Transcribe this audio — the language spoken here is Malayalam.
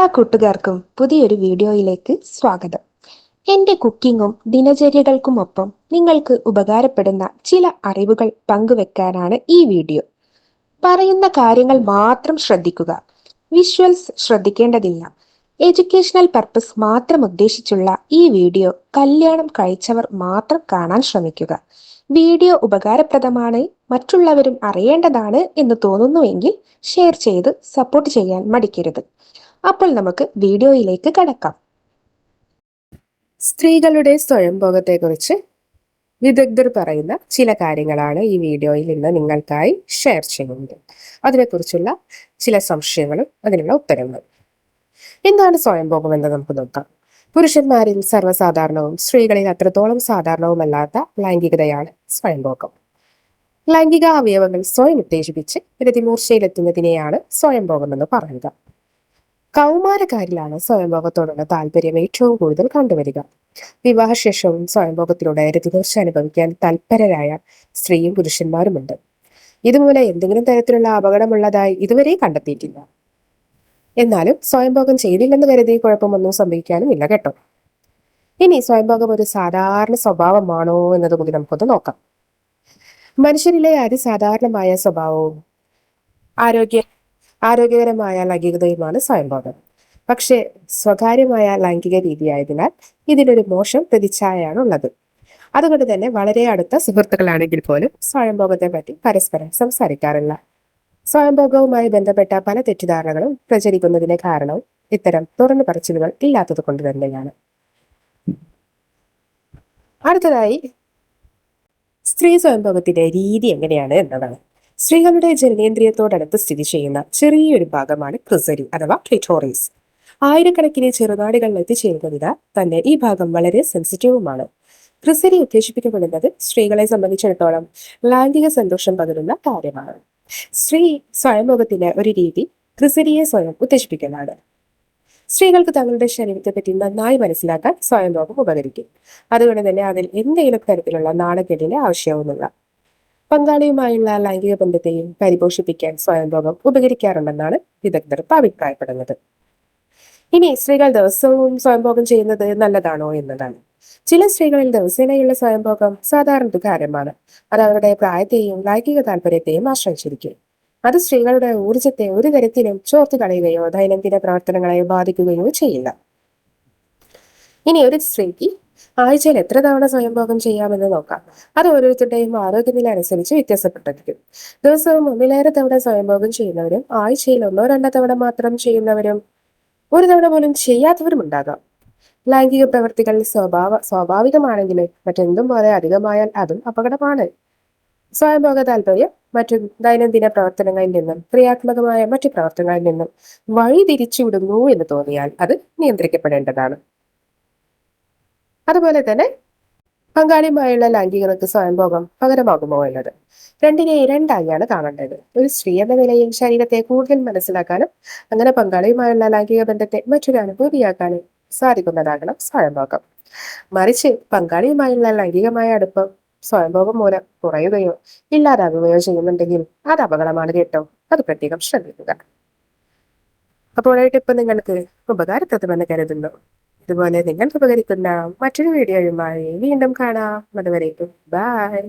എല്ലാ കൂട്ടുകാർക്കും പുതിയൊരു വീഡിയോയിലേക്ക് സ്വാഗതം. എൻ്റെ കുക്കിങ്ങും ദിനചര്യകൾക്കുമൊപ്പം നിങ്ങൾക്ക് ഉപകാരപ്പെടുന്ന ചില അറിവുകൾ പങ്കുവെക്കാനാണ് ഈ വീഡിയോ. പറയുന്ന കാര്യങ്ങൾ മാത്രം ശ്രദ്ധിക്കുക. വിഷ്വൽസ് ശ്രദ്ധിക്കേണ്ടതില്ല. എഡ്യൂക്കേഷണൽ പർപ്പസ് മാത്രം ഉദ്ദേശിച്ചുള്ള ഈ വീഡിയോ കല്യാണം കഴിച്ചവർ മാത്രം കാണാൻ ശ്രമിക്കുക. വീഡിയോ ഉപകാരപ്രദമാണ്, മറ്റുള്ളവരും അറിയേണ്ടതാണ് എന്ന് തോന്നുന്നുവെങ്കിൽ ഷെയർ ചെയ്ത് സപ്പോർട്ട് ചെയ്യാൻ മടിക്കരുത്. അപ്പോൾ നമുക്ക് വീഡിയോയിലേക്ക് കടക്കാം. സ്ത്രീകളുടെ സ്വയംഭോഗത്തെക്കുറിച്ച് വിദഗ്ധർ പറയുന്ന ചില കാര്യങ്ങളാണ് ഈ വീഡിയോയിൽ ഇന്ന് നിങ്ങൾക്കായി ഷെയർ ചെയ്യുന്നത്. അതിനെക്കുറിച്ചുള്ള ചില സംശയങ്ങളും അതിനുള്ള ഉത്തരങ്ങളും. എന്താണ് സ്വയംഭോഗം എന്ന് നമുക്ക് നോക്കാം. പുരുഷന്മാരിൽ സർവ്വസാധാരണവും സ്ത്രീകളിൽ അത്രത്തോളം സാധാരണവുമല്ലാത്ത ലൈംഗികതയാണ് സ്വയംഭോഗം. ലൈംഗിക അവയവങ്ങൾ സ്വയം ഉത്തേജിപ്പിച്ച് രതിമൂർച്ചയിലെത്തുന്നതിനെയാണ് സ്വയംഭോഗം എന്ന് പറയുക. കൗമാരക്കാരിലാണ് സ്വയംഭോഗത്തോടുള്ള താല്പര്യം ഏറ്റവും കൂടുതൽ കണ്ടുവരിക. വിവാഹശേഷവും സ്വയംഭോഗത്തിലൂടെ രതിമൂർച്ച അനുഭവിക്കാൻ തൽപരരായ സ്ത്രീയും പുരുഷന്മാരുമുണ്ട്. ഇതുമൂലം എന്തെങ്കിലും തരത്തിലുള്ള അപകടമുള്ളതായി ഇതുവരെ കണ്ടെത്തിയിട്ടില്ല. എന്നാലും സ്വയംഭോഗം ചെയ്തില്ലെന്ന് കരുതി കുഴപ്പമൊന്നും സംഭവിക്കാനുമില്ല കേട്ടോ. ഇനി സ്വയംഭോഗം ഒരു സാധാരണ സ്വഭാവമാണോ എന്നതുകൂടി നമുക്കൊന്ന് നോക്കാം. മനുഷ്യരിലെ അതിസാധാരണമായ സ്വഭാവവും ആരോഗ്യകരമായ ലൈംഗികതയുമാണ് സ്വയംഭോഗം. പക്ഷേ സ്വകാര്യമായ ലൈംഗിക രീതിയായതിനാൽ ഇതിനൊരു മോശം പ്രതിച്ഛായയാണ് ഉള്ളത്. അതുകൊണ്ട് തന്നെ വളരെ അടുത്ത സുഹൃത്തുക്കളാണെങ്കിൽ പോലും സ്വയംഭോഗത്തെ പറ്റി പരസ്പരം സംസാരിക്കാറില്ല. സ്വയംഭോഗവുമായി ബന്ധപ്പെട്ട പല തെറ്റിദ്ധാരണകളും പ്രചരിക്കുന്നതിന് കാരണവും ഇത്തരം തുറന്നു പറച്ചിലുകൾ ഇല്ലാത്തത് കൊണ്ട് തന്നെയാണ്. അടുത്തതായി സ്ത്രീ സ്വയംഭോഗത്തിന്റെ രീതി എങ്ങനെയാണ് എന്നതാണ്. സ്ത്രീകളുടെ ജനനേന്ദ്രിയത്തോടടുത്ത് സ്ഥിതി ചെയ്യുന്ന ചെറിയൊരു ഭാഗമാണ് ക്രിസരി അഥവാ ക്ലിറ്റോറിസ്. ആയിരക്കണക്കിന് ചെറുനാടുകളിൽ എത്തിച്ചേരുന്നതിനാൽ തന്നെ ഈ ഭാഗം വളരെ സെൻസിറ്റീവുമാണ്. ക്രിസരി ഉത്തേജിപ്പിക്കപ്പെടുന്നത് സ്ത്രീകളെ സംബന്ധിച്ചിടത്തോളം ലൈംഗിക സന്തോഷം പകരുന്ന കാര്യമാണ്. സ്ത്രീ സ്വയംഭോഗത്തിന്റെ ഒരു രീതി ക്രിസരിയെ സ്വയം ഉത്തേജിപ്പിക്കലാണ്. സ്ത്രീകൾക്ക് തങ്ങളുടെ ശരീരത്തെ പറ്റി നന്നായി മനസ്സിലാക്കാൻ സ്വയംഭോഗം ഉപകരിക്കും. അതുകൊണ്ട് തന്നെ അതിൽ എന്തെങ്കിലും തരത്തിലുള്ള നാണക്കേടിന്റെ ആവശ്യവുമില്ല. പങ്കാളിയുമായുള്ള ലൈംഗിക ബന്ധത്തെയും പരിപോഷിപ്പിക്കാൻ സ്വയംഭോഗം ഉപകരിക്കാറുണ്ടെന്നാണ് വിദഗ്ധർ അഭിപ്രായപ്പെടുന്നത്. ഇനി സ്ത്രീകൾ ദിവസവും സ്വയംഭോഗം ചെയ്യുന്നത് നല്ലതാണോ എന്നതാണ്. ചില സ്ത്രീകളിൽ ദിവസേനയുള്ള സ്വയംഭോഗം സാധാരണ കാര്യമാണ്. അത് അവരുടെ പ്രായത്തെയും ലൈംഗിക താല്പര്യത്തെയും ആശ്രയിച്ചിരിക്കും. അത് സ്ത്രീകളുടെ ഊർജത്തെ ഒരു തരത്തിലും ചോർത്തി കളയുകയോ ദൈനംദിന പ്രവർത്തനങ്ങളെ ബാധിക്കുകയോ ചെയ്യില്ല. ഇനി ഒരു സ്ത്രീക്ക് ആഴ്ചയിൽ എത്ര തവണ സ്വയംഭോഗം ചെയ്യാമെന്ന് നോക്കാം. അത് ഓരോരുത്തരുടെയും ആരോഗ്യനില അനുസരിച്ച് വ്യത്യാസപ്പെട്ടിരിക്കും. ദിവസവും ഒന്നിലേറെ തവണ സ്വയംഭോഗം ചെയ്യുന്നവരും ആഴ്ചയിൽ 1-2 തവണ മാത്രം ചെയ്യുന്നവരും ഒരു തവണ പോലും ചെയ്യാത്തവരും ഉണ്ടാകാം. ലൈംഗിക പ്രവൃത്തികൾ സ്വാഭാവികമാണെങ്കിലും മറ്റെന്തും പോലെ അധികമായാൽ അതും അപകടമാണ്. സ്വയംഭോഗ താല്പര്യം മറ്റു ദൈനംദിന പ്രവർത്തനങ്ങളിൽ നിന്നും ക്രിയാത്മകമായ മറ്റു പ്രവർത്തനങ്ങളിൽ നിന്നും വഴി തിരിച്ചുവിടുന്നു എന്ന് തോന്നിയാൽ അത് നിയന്ത്രിക്കപ്പെടേണ്ടതാണ്. അതുപോലെ തന്നെ പങ്കാളിയുമായുള്ള ലൈംഗികതയ്ക്ക് സ്വയംഭോഗം പകരമാകുമോ എന്നത് രണ്ടിനെ രണ്ടായാണ് കാണേണ്ടത്. ഒരു സ്ത്രീ എന്ന നിലയിൽ ശരീരത്തെ കൂടുതൽ മനസ്സിലാക്കാനും അങ്ങനെ പങ്കാളിയുമായുള്ള ലൈംഗിക ബന്ധത്തെ മറ്റൊരു അനുഭൂതിയാക്കാനും സാധിക്കുന്നതാകണം സ്വയംഭോഗം. മറിച്ച് പങ്കാളിയുമായുള്ള ലൈംഗികമായ അടുപ്പം സ്വയംഭോഗം മൂലം കുറയുകയോ ഇല്ലാതാകുകയോ ചെയ്യുന്നുണ്ടെങ്കിൽ അത് അപകടമാണ് കേട്ടോ. അത് പ്രത്യേകം ശ്രദ്ധിക്കുക. അപ്പോഴായിട്ട് ഇപ്പൊ നിങ്ങൾക്ക് ഉപകാരപ്രദമെന്ന് കരുതുന്നു. ഇതുപോലെ നിങ്ങൾക്ക് ഉപകരിക്കുന്ന മറ്റൊരു വീഡിയോയുമായി വീണ്ടും കാണാം. അതുവരേക്കും ബൈ.